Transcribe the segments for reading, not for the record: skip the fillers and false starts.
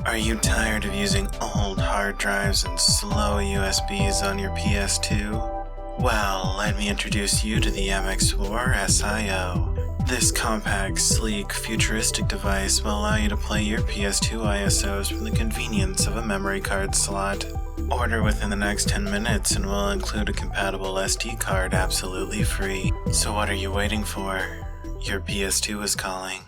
Are you tired of using old hard drives and slow USBs on your PS2? Well, let me introduce you to the MX4SIO. This compact, sleek, futuristic device will allow you to play your PS2 ISOs from the convenience of a memory card slot. Order within the next 10 minutes and we'll include a compatible SD card absolutely free. So what are you waiting for? Your PS2 is calling.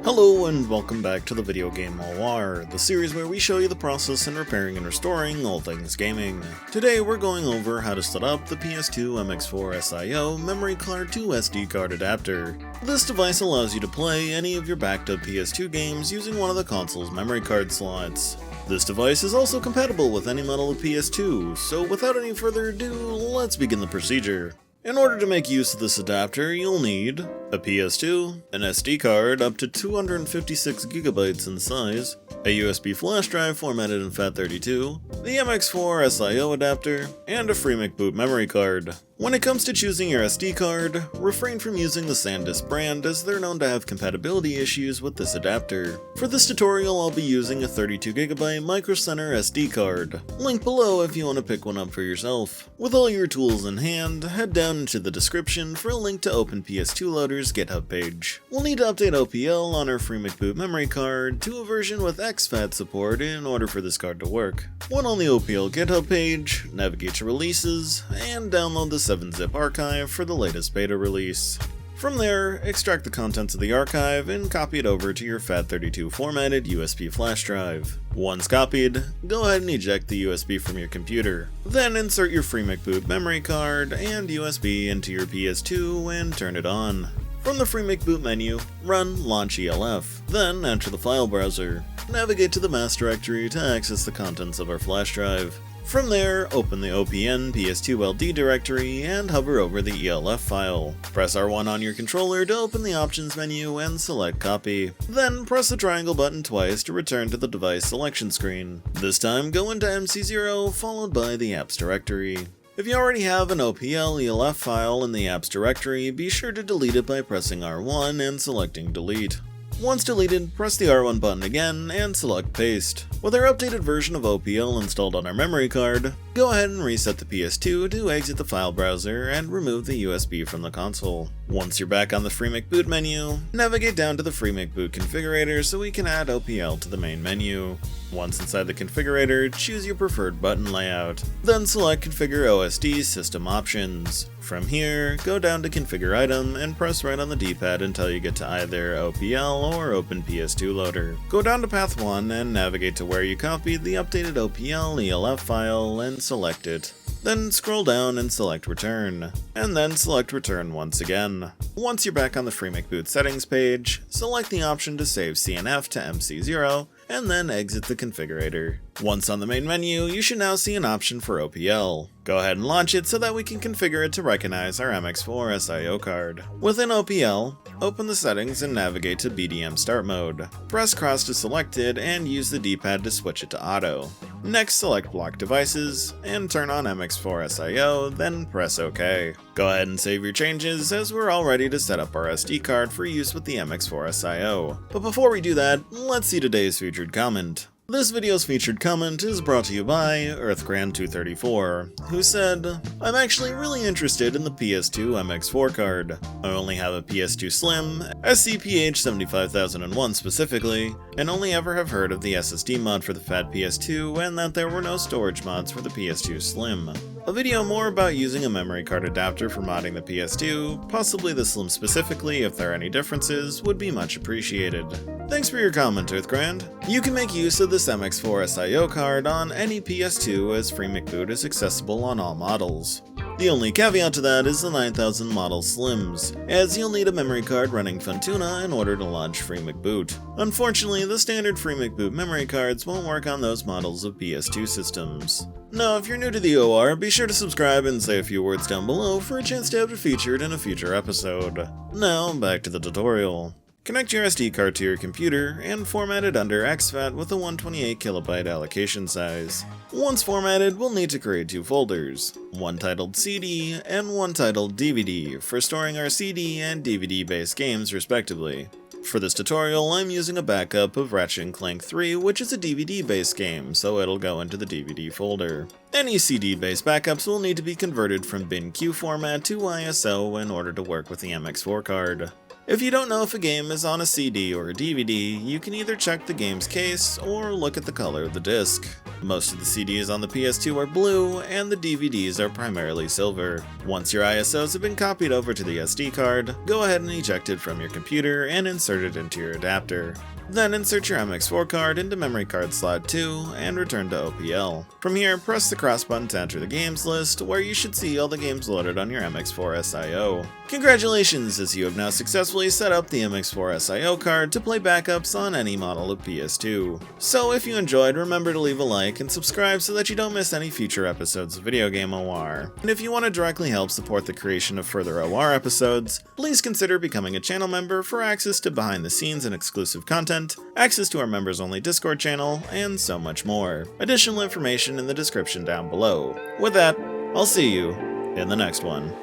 Hello and welcome back to the VideoGame O.R, the series where we show you the process in repairing and restoring all things gaming. Today we're going over how to set up the PS2 MX4SIO Memory Card to SD card adapter. This device allows you to play any of your backed up PS2 games using one of the console's memory card slots. This device is also compatible with any model of PS2, so without any further ado, let's begin the procedure. In order to make use of this adapter, you'll need a PS2, an SD card up to 256GB in size, a USB flash drive formatted in FAT32, the MX4SIO adapter, and a FreeMake boot memory card. When it comes to choosing your SD card, refrain from using the SanDisk brand as they're known to have compatibility issues with this adapter. For this tutorial, I'll be using a 32GB Micro Center SD card. Link below if you want to pick one up for yourself. With all your tools in hand, head down into the description for a link to Open PS2 Loader's GitHub page. We'll need to update OPL on our FreeMake boot memory card to a version with exFAT support in order for this card to work. When on the OPL GitHub page, navigate to Releases, and download the 7-zip archive for the latest beta release. From there, extract the contents of the archive and copy it over to your FAT32 formatted USB flash drive. Once copied, go ahead and eject the USB from your computer. Then insert your FreeMake boot memory card and USB into your PS2 and turn it on. From the FreeMake boot menu, run Launch ELF, then enter the file browser. Navigate to the mass directory to access the contents of our flash drive. From there, open the OPN PS2LD directory and hover over the ELF file. Press R1 on your controller to open the options menu and select copy. Then press the triangle button twice to return to the device selection screen. This time go into MC0 followed by the apps directory. If you already have an OPL ELF file in the apps directory, be sure to delete it by pressing R1 and selecting delete. Once deleted, press the R1 button again and select Paste. With our updated version of OPL installed on our memory card, go ahead and reset the PS2 to exit the file browser and remove the USB from the console. Once you're back on the FreeMake boot menu, navigate down to the FreeMake boot configurator so we can add OPL to the main menu. Once inside the configurator, choose your preferred button layout. Then select Configure OSD System Options. From here, go down to Configure Item and press right on the D-pad until you get to either OPL or Open PS2 Loader. Go down to Path 1 and navigate to where you copied the updated OPL ELF file and select it. Then scroll down and select Return, and then select Return once again. Once you're back on the FreeMake boot settings page, select the option to save CNF to MC0, and then exit the configurator. Once on the main menu, you should now see an option for OPL. Go ahead and launch it so that we can configure it to recognize our MX4SIO card. Within OPL, open the settings and navigate to BDM Start Mode. Press cross to select it and use the D-pad to switch it to auto. Next, select Block Devices and turn on MX4SIO, then press OK. Go ahead and save your changes as we're all ready to set up our SD card for use with the MX4SIO. But before we do that, let's see today's featured comment. This video's featured comment is brought to you by EarthGrand234, who said, "I'm actually really interested in the PS2 MX4 card. I only have a PS2 Slim, SCPH75001 specifically, and only ever have heard of the SSD mod for the Fat PS2 and that there were no storage mods for the PS2 Slim. A video more about using a memory card adapter for modding the PS2, possibly the Slim specifically if there are any differences, would be much appreciated." Thanks for your comment, EarthGrand. You can make use of this MX4SIO card on any PS2 as FreeMake boot is accessible on all models. The only caveat to that is the 9000 model Slims, as you'll need a memory card running Funtuna in order to launch FreeMake boot. Unfortunately, the standard FreeMake boot memory cards won't work on those models of PS2 systems. Now, if you're new to the OR, be sure to subscribe and say a few words down below for a chance to have it featured in a future episode. Now, back to the tutorial. Connect your SD card to your computer and format it under exFAT with a 128KB allocation size. Once formatted, we'll need to create two folders, one titled CD and one titled DVD for storing our CD and DVD based games respectively. For this tutorial, I'm using a backup of Ratchet & Clank 3, which is a DVD-based game, so it'll go into the DVD folder. Any CD-based backups will need to be converted from BinQ format to ISO in order to work with the MX4 card. If you don't know if a game is on a CD or a DVD, you can either check the game's case or look at the color of the disc. Most of the CDs on the PS2 are blue, and the DVDs are primarily silver. Once your ISOs have been copied over to the SD card, go ahead and eject it from your computer and insert it into your adapter. Then insert your MX4 card into memory card slot 2 and return to OPL. From here, press the cross button to enter the games list, where you should see all the games loaded on your MX4SIO. Congratulations, as you have now successfully set up the MX4SIO card to play backups on any model of PS2. So if you enjoyed, remember to leave a like and subscribe so that you don't miss any future episodes of VideoGame O.R. And if you want to directly help support the creation of further OR episodes, please consider becoming a channel member for access to behind the scenes and exclusive content, access to our members only Discord channel, and so much more. Additional information in the description down below. With that, I'll see you in the next one.